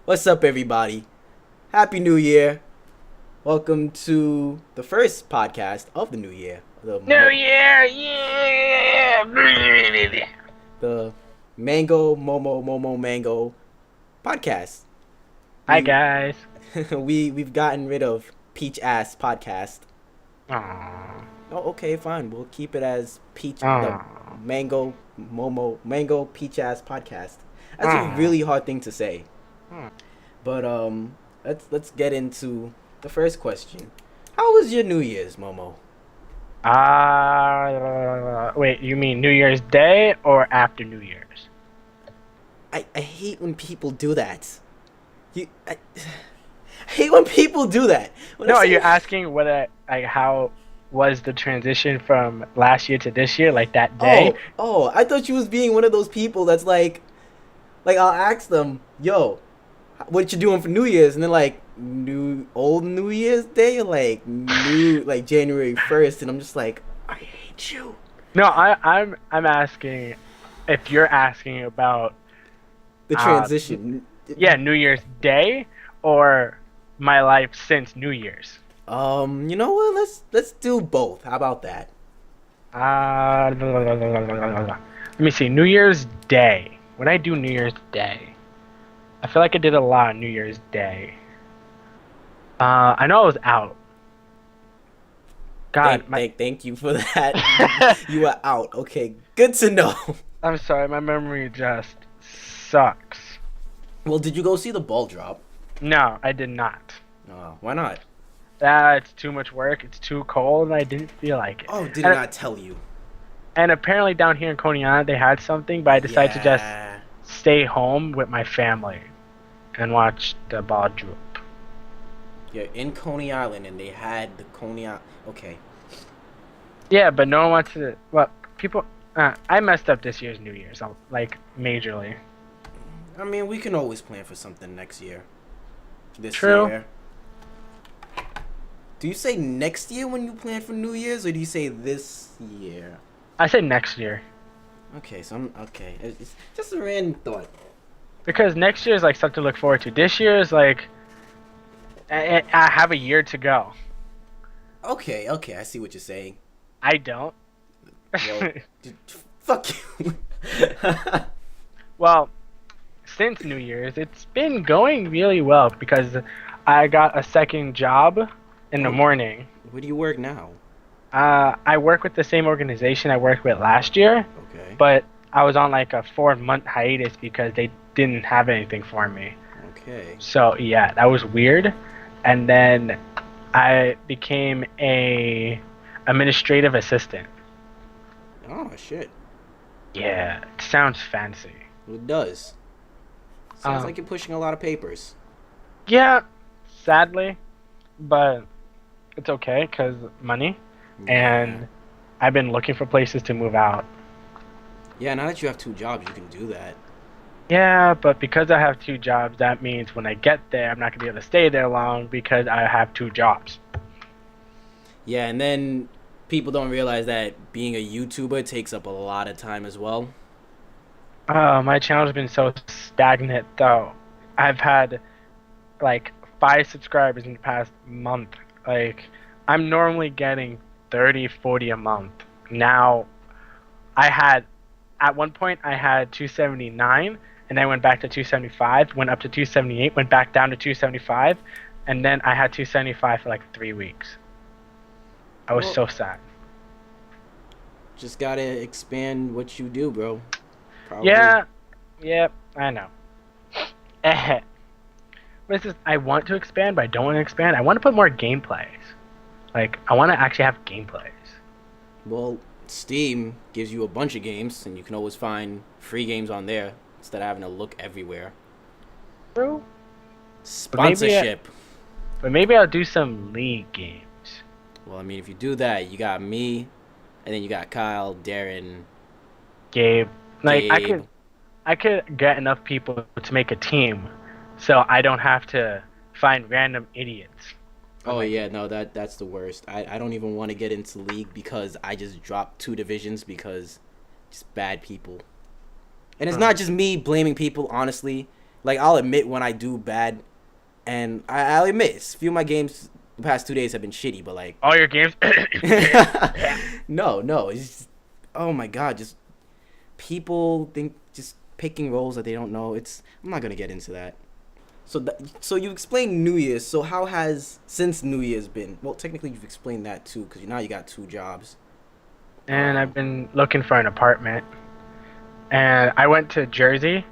What's up, everybody? Happy New Year! Welcome to the first podcast of the new year, New Year, yeah! the Mango-Momo Mango podcast. Hi We guys. we've gotten rid of Peach Ass podcast. Aww. Oh, okay, fine. We'll keep it as Peach the Aww. Mango Peach Ass podcast. That's a Aww. really hard thing to say. But let's get into the first question. How was your New Year's, Momo? Wait, you mean New Year's Day or after New Year's? I hate when people do that. I hate when people do that. When I No, are you say, asking how was the transition from last year to this year, like that day? oh, I thought you was being one of those people that's like I'll ask them, yo, what you doing for New Year's? And then like New Year's Day, or like January 1st, and I'm just like, I hate you. No, I'm asking if you're asking about The uh transition. yeah, New Year's Day or my life since New Year's. You know what? Let's do both. How about that? Let me see. New Year's Day. When I do New Year's Day, I feel like I did a lot on New Year's Day. I know I was out. God, Thank you for that. You are out. Okay, good to know. I'm sorry, my memory just sucks. Well, did you go see the ball drop? No, I did not. Why not? It's too much work. It's too cold, and I didn't feel like it. Oh, did I And, not tell you? and apparently down here in Coney Island, they had something, but I decided to just Yeah. stay home with my family and watch the ball drop. Yeah, in Coney Island, and they had the Coney Island. Okay. Yeah, but no one wants to. Well, people. I messed up this year's New Year's, like majorly. I mean, we can always plan for something next year. This True. year. Do you say next year when you plan for New Year's, or do you say this year? I say next year Okay, so okay. It's just a random thought. because next year is like something to look forward to. This year is like I have a year to go. Okay, I see what you're saying. I don't. Well, fuck you. Well, since New Year's, it's been going really well because I got a second job in the Oh, morning. where do you work now? I work with the same organization I worked with last year, Okay. but I was on like a 4 month hiatus because they didn't have anything for me. Okay. So yeah, that was weird. And then I became a administrative assistant. Oh shit. Yeah, it sounds fancy. Well, it does. Sounds Um, like you're pushing a lot of papers. yeah, sadly, but it's okay because money. Yeah. And I've been looking for places to move out. Yeah, now that you have two jobs, you can do that. Yeah, but because I have two jobs, that means when I get there, I'm not gonna be able to stay there long because I have two jobs. Yeah, and then people don't realize that being a YouTuber takes up a lot of time as well. My channel's been so stagnant though. I've had like 5 subscribers in the past month. Like I'm normally getting 30, 40 a month. Now I had at one point I had 279 and then went back to 275, went up to 278, went back down to 275, and then I had 275 for like 3 weeks. I was Well, so sad. just gotta expand what you do, bro. Probably. Yeah, yep, I know. But it's just, I want to expand, but I don't want to expand. I want to put more gameplays. Like, I want to actually have gameplays. Well, Steam gives you a bunch of games, and you can always find free games on there instead of having to look everywhere. True. But Sponsorship. maybe I'll do some league games. Well, I mean, if you do that, you got me, and then you got Kyle, Darren, Gabe. Like, Gabe. I could get enough people to make a team, so I don't have to find random idiots. on Oh my yeah, team. no, that's the worst. I don't even want to get into league because I just dropped two divisions because just bad people. And it's Huh. not just me blaming people, honestly. Like I'll admit when I do bad, and I'll admit a few of my games the past 2 days have been shitty, but like, All your games. no, no, it's just, oh my god, just people think just picking roles that they don't know. It's I'm not gonna get into that. So you explained New Year's. So how has since New Year's been? Well, technically you've explained that too, because now you got two jobs. And I've been looking for an apartment. And I went to Jersey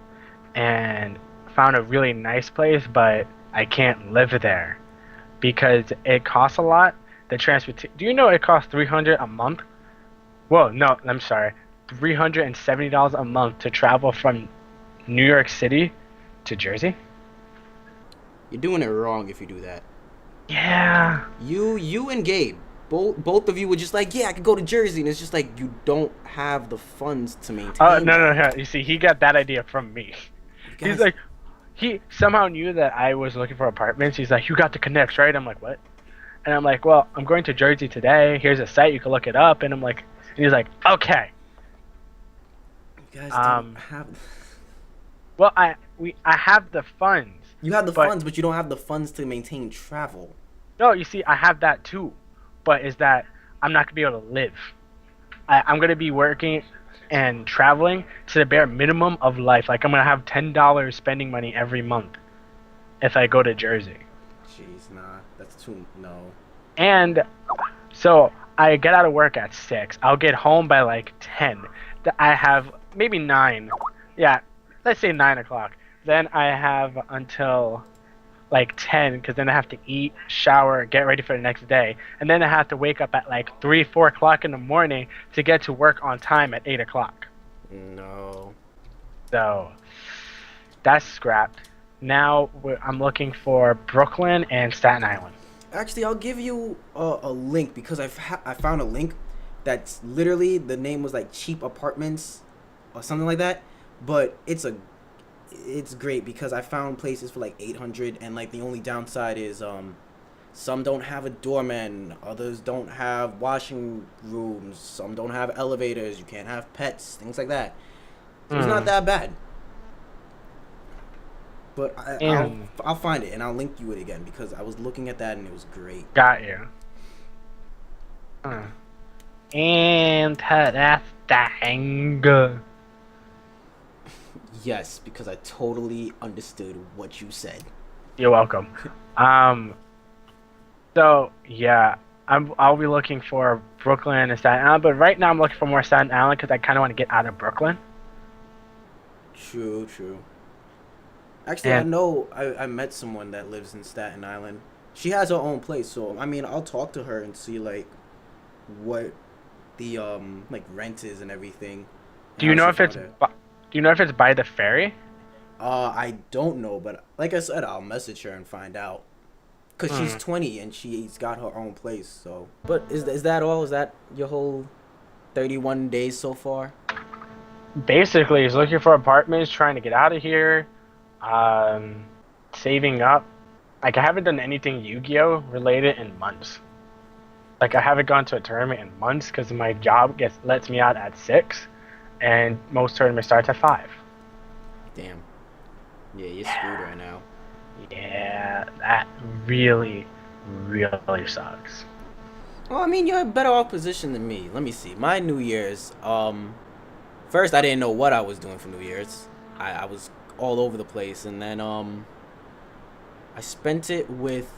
and found a really nice place, but I can't live there because it costs a lot. The transport. Do you know it costs 300 a month? Well, no, I'm sorry, $370 a month to travel from New York City to Jersey. You're doing it wrong if you do that. Yeah. You and Gabe, both of you were just like, yeah, I could go to Jersey, and it's just like you don't have the funds to maintain No, no, that. no. You see, he got that idea from me. You He's guys, like, he somehow knew that I was looking for apartments. He's like, you got the connects, right? I'm like, what? And I'm like, well, I'm going to Jersey today. Here's a site. You can look it up. And I'm like, and he's like, okay. you guys don't Um, have. well, I have the funds, You have the but funds, but you don't have the funds to maintain travel. no, you see, I have that too. But is that I'm not gonna be able to live. I'm gonna be working and traveling to the bare minimum of life. Like I'm gonna have $10 spending money every month if I go to Jersey. Jeez, nah, that's too no. And so I get out of work at 6. I'll get home by like 10. I have maybe 9. Yeah, let's say 9 o'clock. Then I have until like 10 because then I have to eat, shower, get ready for the next day. And then I have to wake up at like 3, 4 o'clock in the morning to get to work on time at 8 o'clock. No. So that's scrapped. Now I'm looking for Brooklyn and Staten Island. Actually, I'll give you a link because I found a link that's literally the name was like cheap apartments or something like that, but it's great because I found places for like 800 and like the only downside is some don't have a doorman, others don't have washing rooms, some don't have elevators, you can't have pets, things like that. So it's not Hmm. that bad. But And I'll find it and I'll link you it again because I was looking at that and it was great. got you. Hmm. Interesting. Yes, because I totally understood what you said. You're welcome. Um. So yeah, I'll be looking for Brooklyn and Staten Island, but right now I'm looking for more Staten Island because I kind of want to get out of Brooklyn. True, true. Actually, I And know I met someone that lives in Staten Island. She has her own place, so I mean, I'll talk to her and see like what the like rent is and everything and do you how know she if it's found it. do you know if it's by the ferry? I don't know, but like I said, I'll message her and find out. Cause she's Hmm. 20 and she's got her own place. So, but is that all? Is that your whole 31 days so far? Basically, he's looking for apartments, trying to get out of here, um, saving up. Like I haven't done anything Yu-Gi-Oh related in months. Like I haven't gone to a tournament in months because my job gets lets me out at 6, and most tournaments starts at 5. Damn. Yeah, you're screwed right now. Yeah, that really, really sucks. Well, I mean, you're in a better off position than me. Let me see. My New Year's, first I didn't know what I was doing for New Year's. I was all over the place, and then I spent it with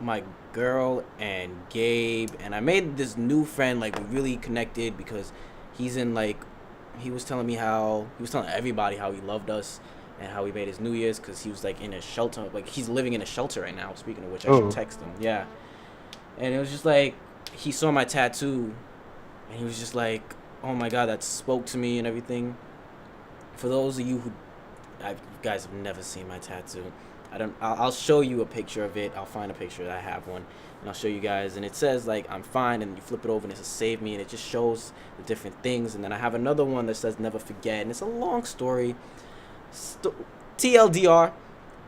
my girl and Gabe, and I made this new friend. Like we really connected because he's in like he was telling me how he was telling everybody how he loved us and how he made his New Year's because he was like in a shelter, like he's living in a shelter right now. Speaking of which, I should Oh, text him. Yeah, and it was just like he saw my tattoo, and he was just like, "Oh my God, that spoke to me and everything." For those of you who you guys have never seen my tattoo, I'll show you a picture of it. I'll find a picture. I have one, and I'll show you guys. And it says like I'm fine, and you flip it over, and it says save me, and it just shows the different things. And then I have another one that says never forget, and it's a long story. TLDR.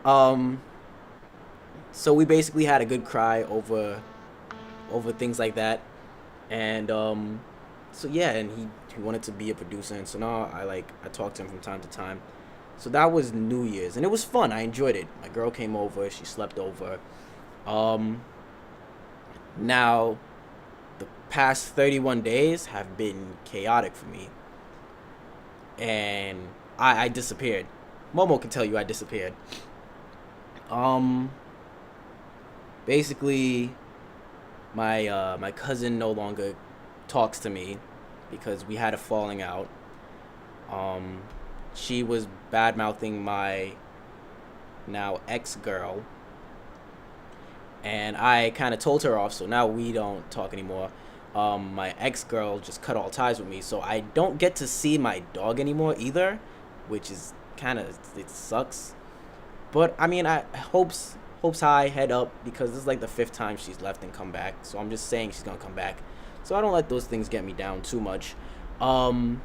Um, so we basically had a good cry over things like that, and so yeah, and he wanted to be a producer, and so now I talk to him from time to time. So that was New Year's, and it was fun. I enjoyed it. My girl came over. She slept over. Um, Now the past 31 days have been chaotic for me, and I disappeared. Momo can tell you I disappeared. Um, Basically, my cousin no longer talks to me because we had a falling out. Um, she was bad mouthing my now ex girl, and I kind of told her off. So now we don't talk anymore. My ex girl just cut all ties with me, so I don't get to see my dog anymore either, which is kind of, it sucks. But I mean, I hopes high, head up, because this is like the fifth time she's left and come back. So I'm just saying she's gonna come back. So I don't let those things get me down too much. Um,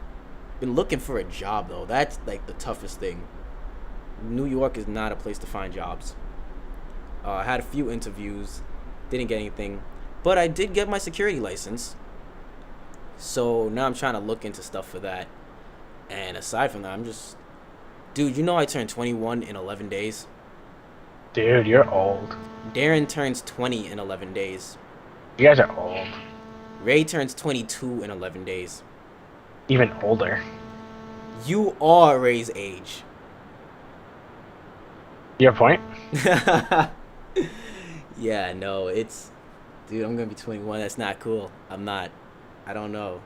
Been looking for a job though. That's like the toughest thing. New York is not a place to find jobs. I had a few interviews, didn't get anything, but I did get my security license. So now I'm trying to look into stuff for that. And aside from that, I'm just, dude. You know I turned 21 in 11 days. Dude, you're old. Darren turns 20 in 11 days. You guys are old. Ray turns 22 in 11 days. Even older. You are Ray's age. Your point? Yeah, no, it's, dude, I'm gonna be 21. That's not cool. I'm not. I don't know.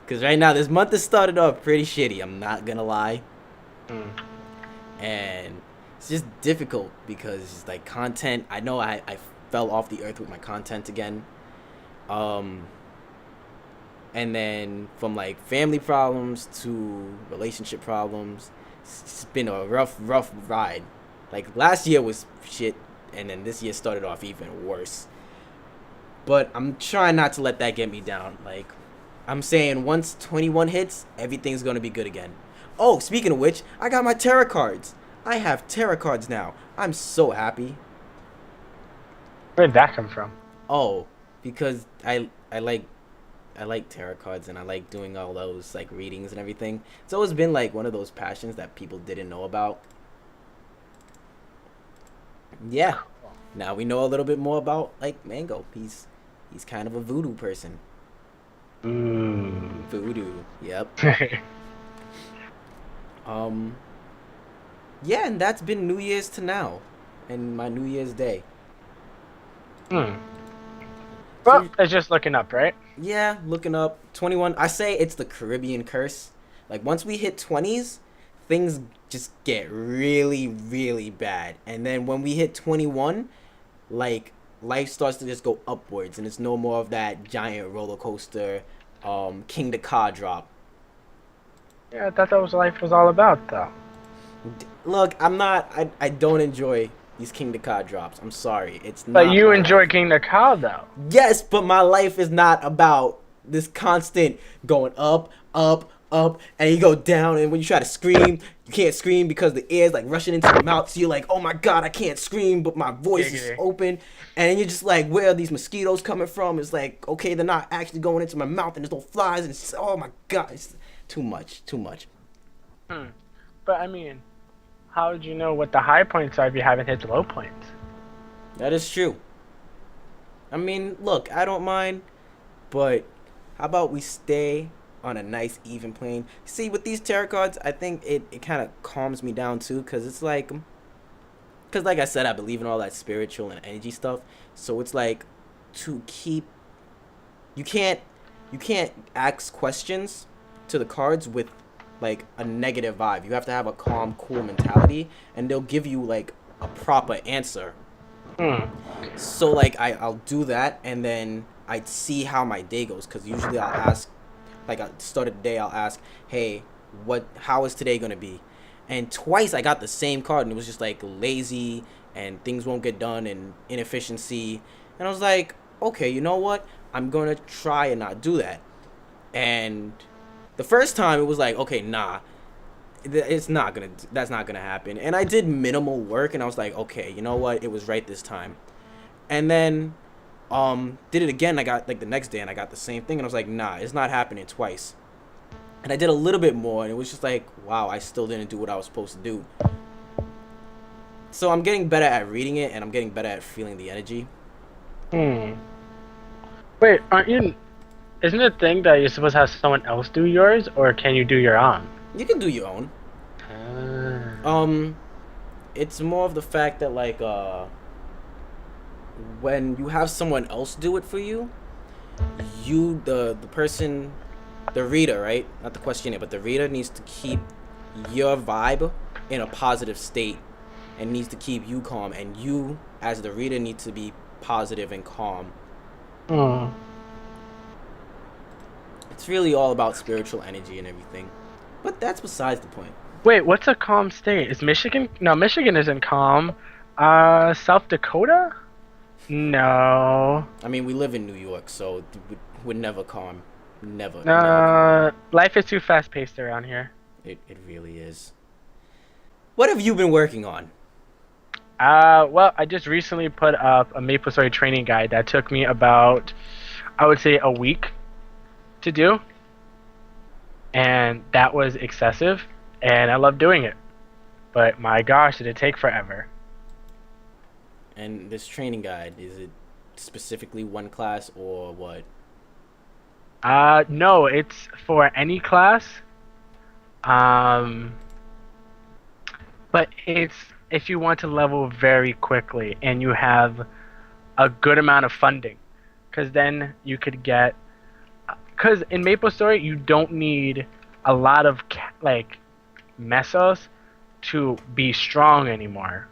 Cause right now this month has started off pretty shitty. I'm not gonna lie, Mm. and it's just difficult because it's like content. I know I fell off the earth with my content again. Um, and then from like family problems to relationship problems, it's been a rough ride. Like last year was shit, and then this year started off even worse. But I'm trying not to let that get me down. Like I'm saying, once 21 hits, everything's gonna be good again. Oh, speaking of which, I got my tarot cards. I have tarot cards now. I'm so happy. Where'd that come from? Oh, because I like tarot cards, and I like doing all those like readings and everything. It's always been like one of those passions that people didn't know about. Yeah. Now we know a little bit more about like Mango. He's kind of a voodoo person. Ooh. Voodoo. Yep. Um yeah, and that's been New Year's to now, and my New Year's Day. Hmm. Well, So it's just looking up, right? yeah, looking up 21. I say it's the Caribbean curse. Like once we hit 20s, things just get really really bad. And then when we hit 21, like life starts to just go upwards, and it's no more of that giant roller coaster king to car drop. Yeah, I thought that was what life was all about, though. Look, I don't enjoy these king to car drops. I'm sorry. It's But not you my enjoy life. King the Cow, though. Yes, but my life is not about this constant going up, up, up, and you go down. And when you try to scream, you can't scream because the air's like rushing into your mouth. So you're like, oh my god, I can't scream, but my voice is Giggity. open. And you're just like, where are these mosquitoes coming from? It's like, okay, they're not actually going into my mouth, and there's no flies. And it's, oh my god, it's too much, too much. Hmm. But I mean, how would you know what the high points are if you haven't hit the low points? That is true. I mean, look, I don't mind, but how about we stay on a nice even plane? See, with these tarot cards, I think it kind of calms me down too, because it's like, because like I said, I believe in all that spiritual and energy stuff. So it's like to keep, you can't, you can't ask questions to the cards with like a negative vibe. You have to have a calm, cool mentality, and they'll give you like a proper answer. Hmm. So like I'll do that, and then I'd see how my day goes, because usually I'll ask, like at the start of the day I'll ask, hey, how is today gonna be? And twice I got the same card, and it was just like lazy and things won't get done and inefficiency. And I was like, okay, you know what, I'm gonna try and not do that. And the first time it was like, okay, nah, that's not gonna happen. And I did minimal work, and I was like, okay, you know what, it was right this time. And then did it again. I got like the next day, and I got the same thing, and I was like, nah, it's not happening twice. And I did a little bit more, and it was just like, wow, I still didn't do what I was supposed to do. So I'm getting better at reading it, and I'm getting better at feeling the energy. Hmm. Wait, aren't you? Isn't it a thing that you're supposed to have someone else do yours, or can you do your own? You can do your own. Ah. Um, it's more of the fact that like when you have someone else do it for you, the person, the reader, right? Not the questioner, but the reader needs to keep your vibe in a positive state and needs to keep you calm, and you as the reader need to be positive and calm. Hmm. It's really all about spiritual energy and everything. But that's besides the point. Wait, what's a calm state? Is Michigan? No, Michigan isn't calm. South Dakota? No. I mean, we live in New York, so we're never calm. Never, never calm. Life is too fast paced around here. It really is. What have you been working on? Well, I just recently put up a MapleStory training guide that took me about, I would say, a week to do, and that was excessive, and I love doing it. But my gosh, did it take forever. And this training guide, is it specifically one class or what? No, it's for any class. Um, but it's if you want to level very quickly and you have a good amount of funding, because then you could get. Because in MapleStory, you don't need a lot of like mesos to be strong anymore.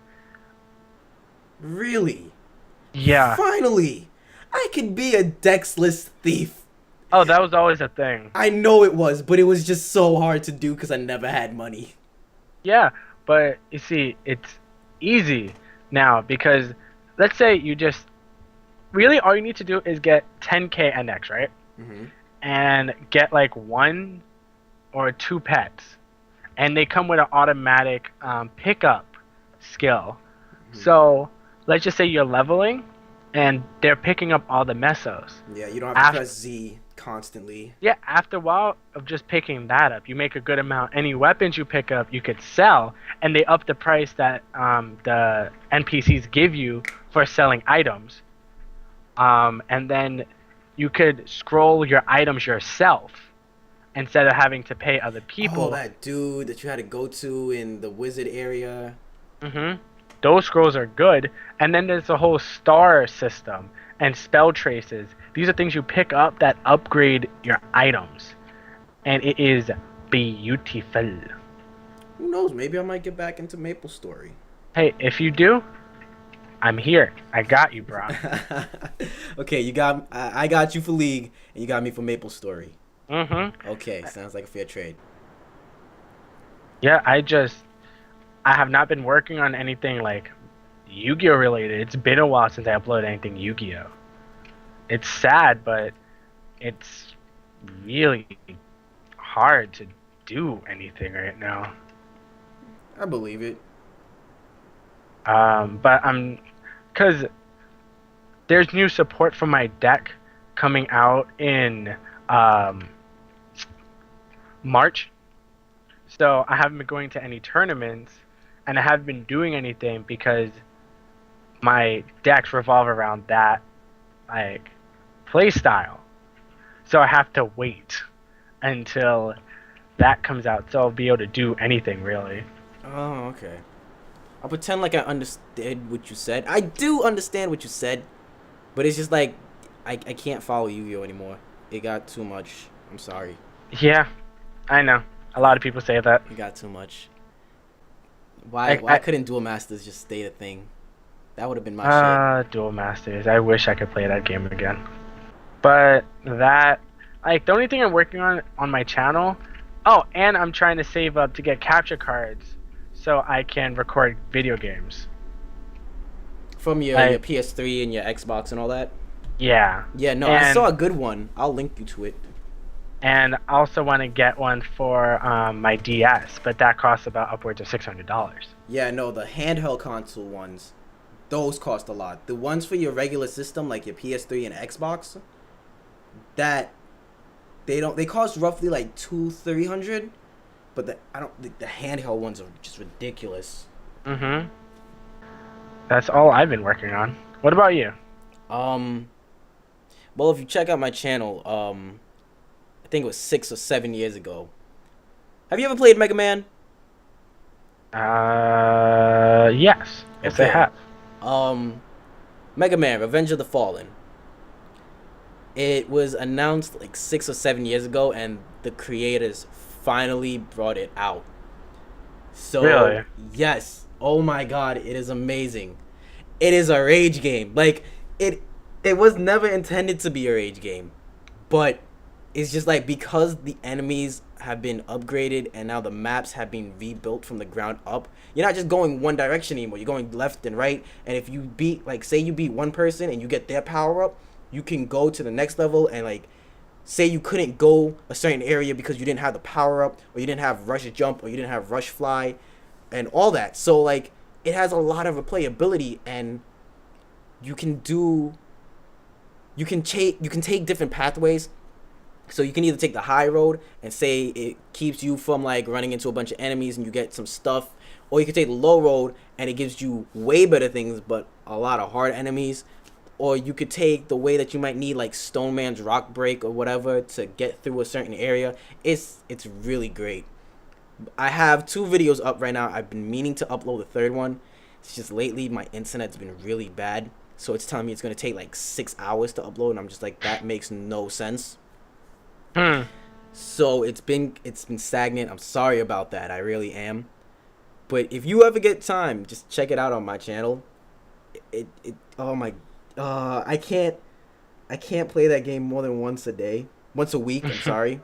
Really? Yeah. Finally! I could be a dexless thief. Oh, that was always a thing. I know it was, but it was just so hard to do because I never had money. Yeah, but you see, it's easy now because let's say you just really all you need to do is get 10k NX, right? Mm-hmm. And get like one or two pets, and they come with an automatic pickup skill. Mm-hmm. So let's just say you're leveling, and they're picking up all the mesos. Yeah, you don't have to After, press Z constantly. yeah, after a while of just picking that up, you make a good amount. Any weapons you pick up, you could sell, and they up the price that the NPCs give you for selling items. And then you could scroll your items yourself instead of having to pay other Oh, people. that dude that you had to go to in the wizard area. Mm-hmm. Those scrolls are good. And then there's the whole star system and spell traces. These are things you pick up that upgrade your items. And it is beautiful. Who knows? Maybe I might get back into MapleStory. Hey, if you do, I'm here. I got you, bro. Okay, you got I got you for League, and you got me for MapleStory. Mm-hmm. Okay, sounds like a fair trade. Yeah, I have not been working on anything like Yu-Gi-Oh related. It's been a while since I uploaded anything Yu-Gi-Oh. It's sad, but it's really hard to do anything right now. I believe it. But cause there's new support for my deck coming out in um, March. So I haven't been going to any tournaments, and I haven't been doing anything because my decks revolve around that like play style. So I have to wait until that comes out, so I'll be able to do anything really. Oh, okay. I'll pretend like I understood what you said. I do understand what you said, but it's just like I can't follow Yu-Gi-Oh anymore. It got too much. I'm sorry. Yeah, I know. A lot of people say that. It got too much. Why couldn't Duel Masters just stay a thing? That would have been my shit. Duel Masters. I wish I could play that game again. But that, like, the only thing I'm working on my channel. Oh, and I'm trying to save up to get capture cards so I can record video games. From your PS3 and your Xbox and all that? Yeah. Yeah, no, I saw a good one. I'll link you to it. And I also want to get one for my DS, but that costs about upwards of $600. Yeah, no, the handheld console ones, those cost a lot. The ones for your regular system, like your PS3 and Xbox, that They don't. They cost roughly like 300, but I don't. The handheld ones are just ridiculous. Mm-hmm. That's all I've been working on. What about you? Um, well, if you check out my channel, I think it was 6 or 7 years ago. Have you ever played Mega Man? Yes. Yes, I Okay. have. Um, Mega Man: Revenge of the Fallen. It was announced like 6 or 7 years ago, and the creators finally brought it out. So Really? yes, oh my god, it is amazing. It is a rage game. Like it, it was never intended to be a rage game, but it's just like because the enemies have been upgraded and now the maps have been rebuilt from the ground up. You're not just going one direction anymore. You're going left and right. And if you beat, like, say you beat one person and you get their power up, you can go to the next level and like say you couldn't go a certain area because you didn't have the power up or you didn't have rush jump or you didn't have rush fly and all that. So like it has a lot of replayability and you can do you can take different pathways. So you can either take the high road and say it keeps you from like running into a bunch of enemies and you get some stuff, or you can take the low road and it gives you way better things but a lot of hard enemies. Or you could take the way that you might need like Stone Man's rock break or whatever to get through a certain area. It's really great. I have 2 videos up right now. I've been meaning to upload the third one. It's just lately my internet's been really bad. So it's telling me it's gonna take like 6 hours to upload and I'm just like that makes no sense. Hmm. So it's been stagnant. I'm sorry about that. I really am. But if you ever get time, just check it out on my channel. It oh my I can't play that game more than once a day. Once a week, I'm sorry.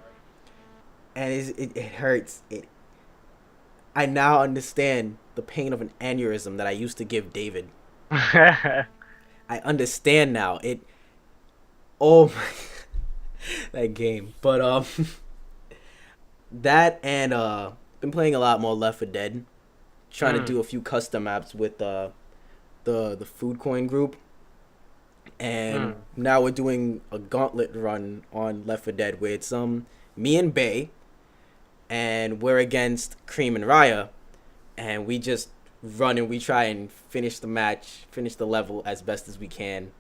And it hurts. I now understand the pain of an aneurysm that I used to give David. I understand now. Oh my that game. But that and been playing a lot more Left 4 Dead. Trying to Hmm. do a few custom maps with the food coin group. And Hmm. now we're doing a gauntlet run on Left 4 Dead where it's me and Bay and we're against Cream and Raya and we just run and we try and finish the match, finish the level as best as we can.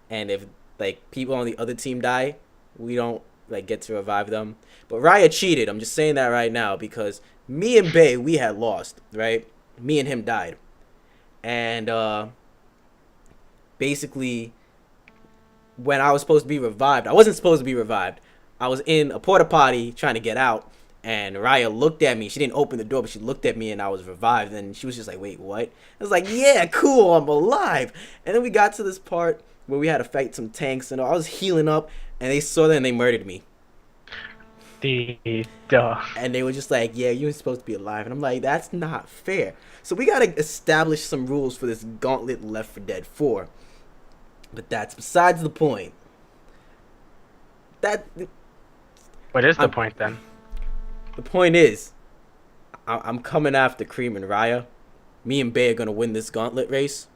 And if like people on the other team die, we don't like get to revive them. But Raya cheated. I'm just saying that right now because me and Bay we had lost, right? Me and him died. And basically when I was supposed to be revived, I wasn't supposed to be revived. I was in a porta potty trying to get out, and Raya looked at me. She didn't open the door, but she looked at me, and I was revived. And she was just like, "Wait, what?" I was like, "Yeah, cool, I'm alive." And then we got to this part where we had to fight some tanks, and I was healing up, and they saw that and they murdered me. The duh. And they were just like, "Yeah, you're supposed to be alive," and I'm like, "That's not fair." So we gotta establish some rules for this Gauntlet Left 4 Dead 4. But that's besides the point. That What is the I'm point then? The point is, I'm coming after Cream and Raya. Me and Bay are gonna win this gauntlet race,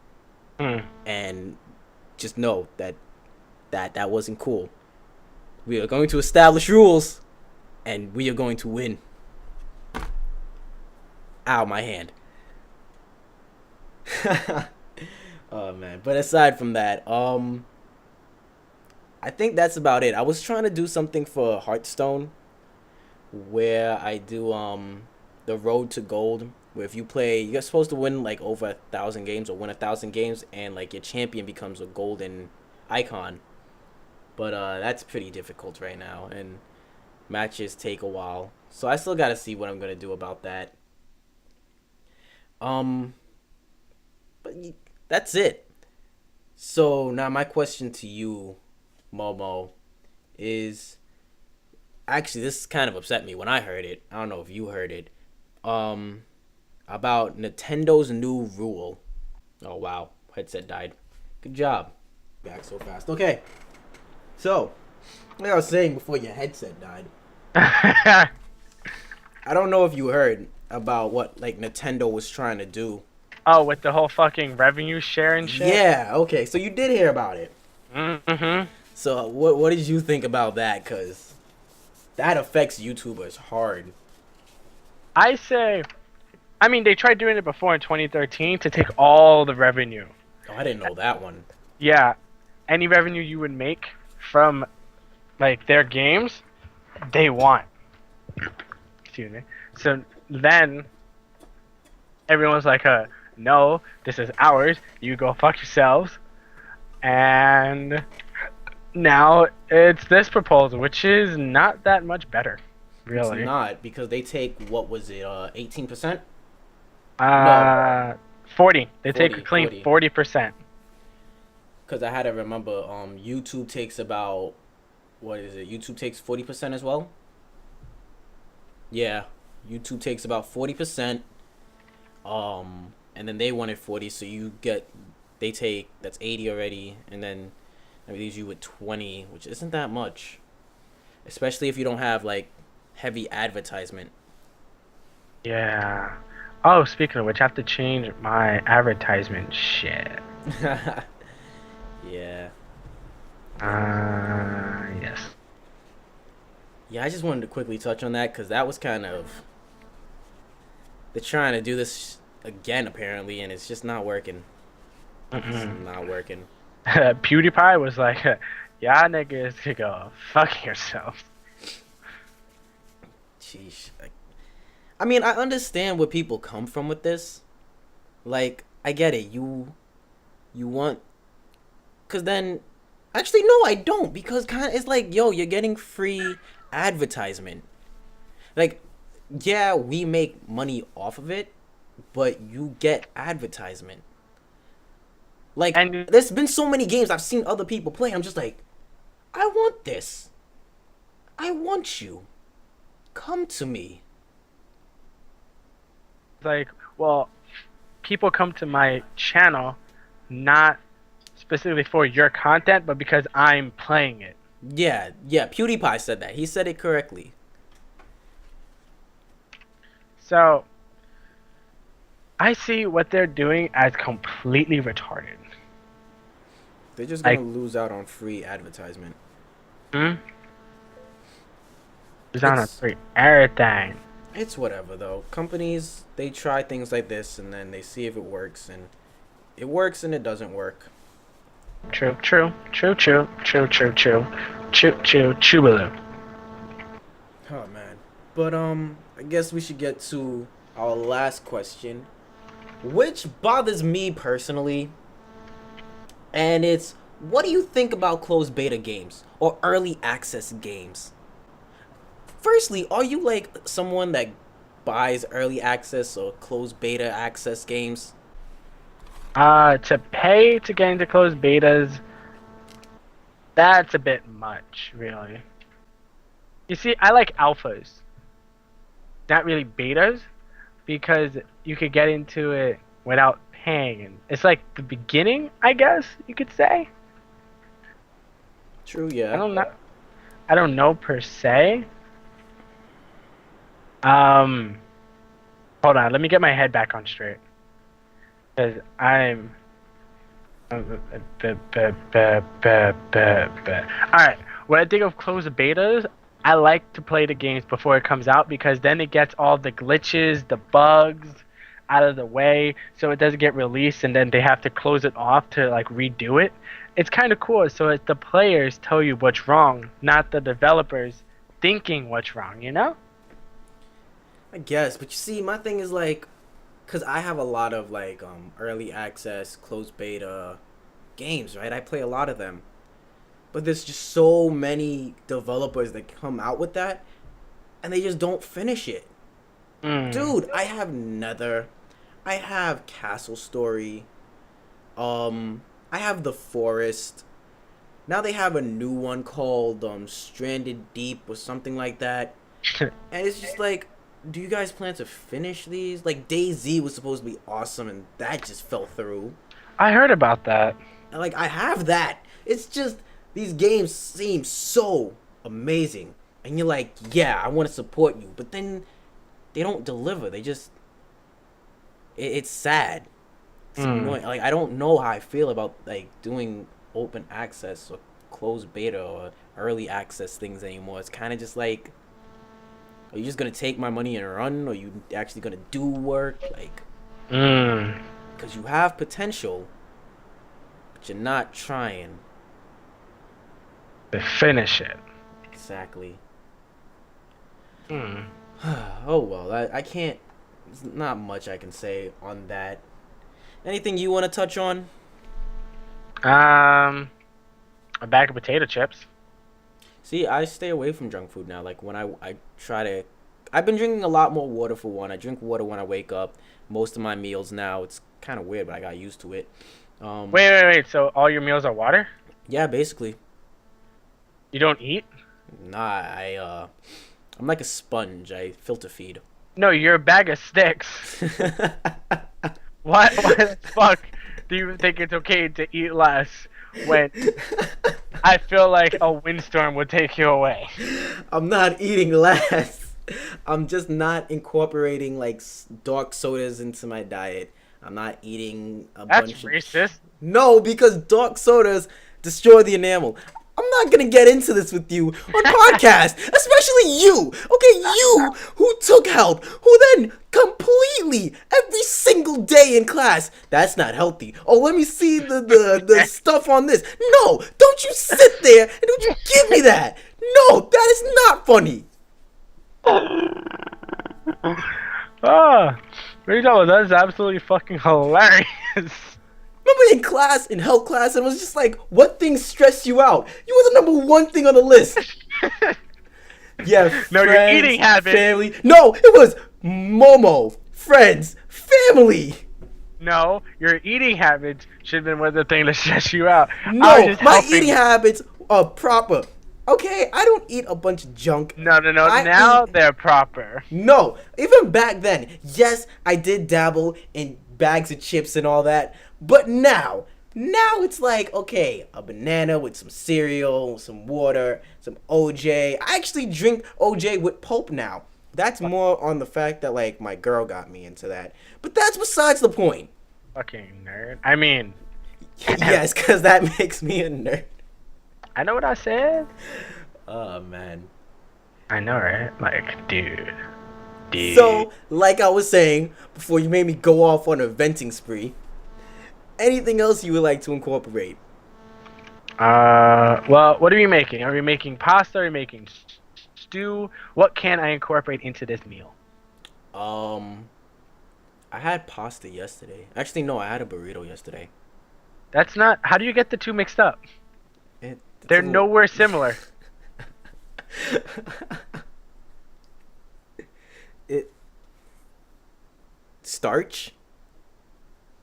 Hmm. and just know that wasn't cool. We are going to establish rules, and we are going to win. Ow, my hand. Oh man. But aside from that, I think that's about it. I was trying to do something for Hearthstone where I do the road to gold. Where if you play, you're supposed to win like over 1,000 games or win 1,000 games, and like your champion becomes a golden icon. But that's pretty difficult right now, and matches take a while. So I still gotta see what I'm gonna do about that. Um, but that's it. So now my question to you, Momo, is actually this kind of upset me when I heard it. I don't know if you heard it. Um, about Nintendo's new rule. Oh wow, headset died. Good job. Back so fast. Okay, so like I was saying before your headset died, I don't know if you heard about what like Nintendo was trying to do. Oh, with the whole fucking revenue share and shit. Yeah. Okay. So you did hear about it. Mm-hmm. So what did you think about that? Cause that affects YouTubers hard. I say, I mean, they tried doing it before in 2013 to take all the revenue. Oh, I didn't know that one. Yeah, any revenue you would make from like their games, they want. Excuse me. So then everyone's like, no, this is ours. You go fuck yourselves. And now it's this proposal, which is not that much better, It's really. not because they take what was it, 18%? No, Uh, 40. They take a 40, clean 40. 40%. Because I had to remember, YouTube takes about what is it? YouTube takes 40% as well. Yeah, YouTube takes about 40%. And then they wanted 40, so they take that's 80 already, and then that leaves you with 20, which isn't that much, especially if you don't have like heavy advertisement. Yeah. Oh, speaking of which, I have to change my advertisement shit. Yeah. Yes. Yeah, I just wanted to quickly touch on that because that was kind of they're trying to do this again apparently, and it's just not working. It's Mm-mm. not working. PewDiePie was like, "Yeah, niggas could go fuck yourself." Sheesh. I mean, I understand where people come from with this. Like, I get it. You want, cause then, actually no, I don't because kind of it's like, yo, you're getting free advertisement. Like, yeah, we make money off of it, but you get advertisement. Like, And there's been so many games I've seen other people play. I'm just like, I want this. I want you. Come to me. like, well, people come to my channel not specifically for your content, but because I'm playing it. Yeah, yeah. PewDiePie said that. He said it correctly. So I see what they're doing as completely retarded. They're just gonna Like, lose out on free advertisement. hmm? It's on a It's free everything. it's whatever though. Companies they try things like this and then they see if it works and it doesn't work. True, true, true, true, true, true, true, true, true, true, baloo. Oh man. But I guess we should get to our last question, which bothers me personally, and it's what do you think about closed beta games or early access games? Firstly, are you like someone that buys early access or closed beta access games? To pay to get into closed betas, that's a bit much, really. You see, I like alphas, not really betas, because you could get into it without paying. And it's like the beginning, I guess you could say. True, I yeah. don't know. I don't know per se. Um, Hold on, let me get my head back on straight, because I'm. All right. When I think of closed betas, I like to play the games before it comes out because then it gets all the glitches, the bugs out of the way, so it doesn't get released, and then they have to close it off to like redo it. It's kind of cool. So it's the players tell you what's wrong, not the developers thinking what's wrong. You know? I guess, but you see, my thing is like, cause I have a lot of like early access, closed beta games, right? I play a lot of them, but there's just so many developers that come out with that, and they just don't finish it. Mm. Dude, I have Nether, I have Castle Story, I have The Forest. Now they have a new one called Stranded Deep or something like that. And it's just like, do you guys plan to finish these? Like DayZ was supposed to be awesome and that just fell through. I heard about that. And like I have that. It's just these games seem so amazing. And you're like, yeah, I want to support you. But then they don't deliver. They just it's sad. It's Mm. annoying. Like I don't know how I feel about like doing open access or closed beta or early access things anymore. It's kind of just like Are you just gonna take my money and run? Or are you actually gonna do work? Like, Mm. because you have potential, but you're not trying. To finish it. Exactly. Hmm. Oh well, I can't. There's not much I can say on that. Anything you want to touch on? Um, a bag of potato chips. See, I stay away from junk food now. Like when I try to, I've been drinking a lot more water for one. I drink water when I wake up. Most of my meals now. It's kind of weird, but I got used to it. Um, Wait. So all your meals are water? yeah, basically. You don't eat? Nah, I'm like a sponge. I filter feed. No, you're a bag of sticks. Why? Why the fuck do you think it's okay to eat less when I feel like a windstorm would take you away? I'm not eating less. I'm just not incorporating like dark sodas into my diet. I'm not eating a That's bunch of. racist. No, because dark sodas destroy the enamel. I'm not gonna get into this with you on podcast, especially you. Okay, you who took help, who then completely every single day in class. That's not healthy. Oh, let me see the stuff on this. No, don't you sit there and don't you give me that. No, that is not funny. Ah, what are you talking about? That's absolutely fucking hilarious. Remember in class, in health class, and it was just like, what things stress you out? You were the number one thing on the list. Yeah, No, your friends, eating habits. family. No, it was Momo, friends, family. No, your eating habits should have been one of the things that stress you out. I was No, just my helping. eating habits are proper. Okay, I don't eat a bunch of junk. No. I Now eat. they're proper. No, even back then, yes, I did dabble in bags of chips and all that. But now it's like, okay, a banana with some cereal, some water, some OJ. I actually drink OJ with pulp now. That's more on the fact that, like, my girl got me into that. But that's besides the point. Fucking nerd. I mean, Yes, because that makes me a nerd. I know what I said. Oh, man. I know, right? Like, dude. So, like I was saying, before you made me go off on a venting spree, anything else you would like to incorporate? Well, what are we making? Are we making pasta? Are we making stew? What can I incorporate into this meal? I had pasta yesterday. Actually, no, I had a burrito yesterday. That's not. How do you get the two mixed up? It's They're a little- nowhere similar. It starch.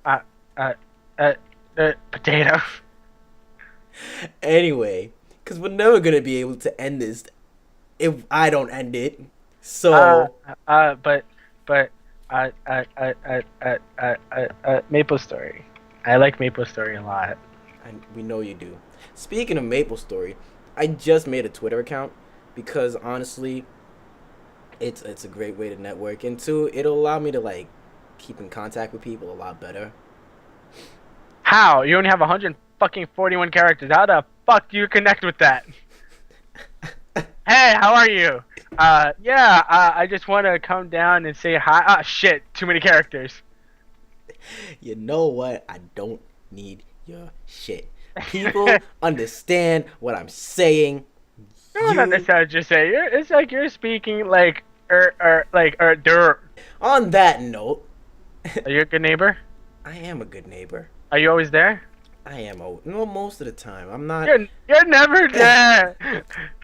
Uh, uh, potato. Anyway, because we're never gonna be able to end this if I don't end it. So But, Maple Story. I like Maple Story a lot. we know you do. Speaking of Maple Story, I just made a Twitter account because honestly, it's a great way to network, and two, it'll allow me to like keep in contact with people a lot better. How? You only have 141 characters. How the fuck do you connect with that? Hey, how are you? Yeah, I just want to come down and say hi. Ah, shit, too many characters. You know what? I don't need your shit. People understand what I'm saying. No, not necessarily just say. It's like you're speaking like, dirt. On that note, Are you a good neighbor? I am a good neighbor. Are you always there? I am no most of the time. I'm not. You're never there.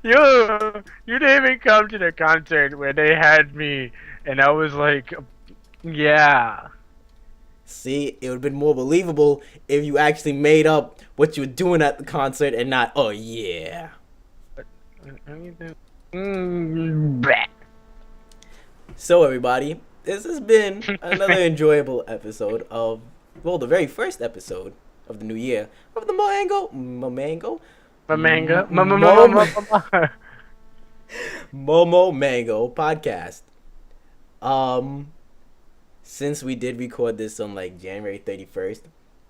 You didn't even come to the concert where they had me, and I was like, yeah. See, it would have been more believable if you actually made up what you were doing at the concert and not, oh yeah. Bleh. So everybody, this has been another enjoyable episode of, well, the very first episode of the new year of the Momo-Mango podcast. Since we did record this on like January 31st,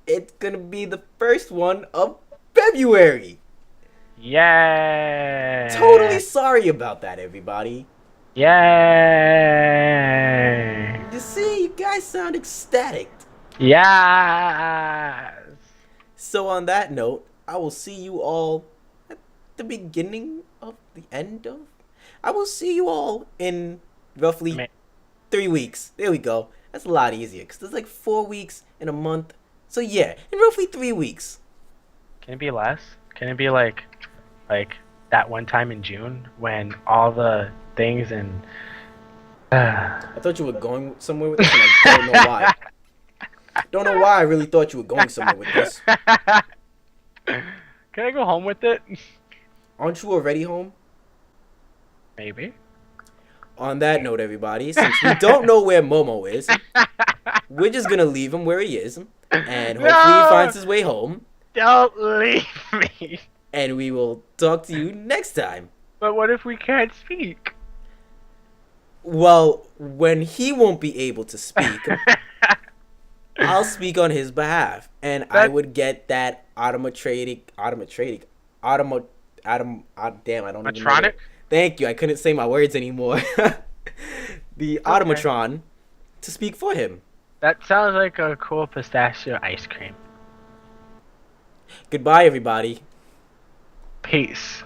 it's gonna be the first one of February. Yeah. Totally sorry about that, everybody. Yay! You see, you guys sound ecstatic. Yes! So on that note, I will see you all at the beginning of the end of. I will see you all in roughly Man, 3 weeks. There we go. That's a lot easier because there's like 4 weeks in a month. So yeah, in roughly 3 weeks. can it be less? Can it be like that one time in June when all the things and I thought you were going somewhere with this, and I don't know why. Don't know why I really thought you were going somewhere with this. Can I go home with it? Aren't you already home? Maybe. On that note, everybody, since we don't know where Momo is, we're just gonna leave him where he is, and hopefully he No! finds his way home. Don't leave me. And we will talk to you next time. But what if we can't speak? Well, when he won't be able to speak, I'll speak on his behalf, and I That would get that damn, I don't even know. Matronic? Thank you. I couldn't say my words anymore. The Okay. automatron to speak for him. That sounds like a cool pistachio ice cream. Goodbye, everybody. Peace.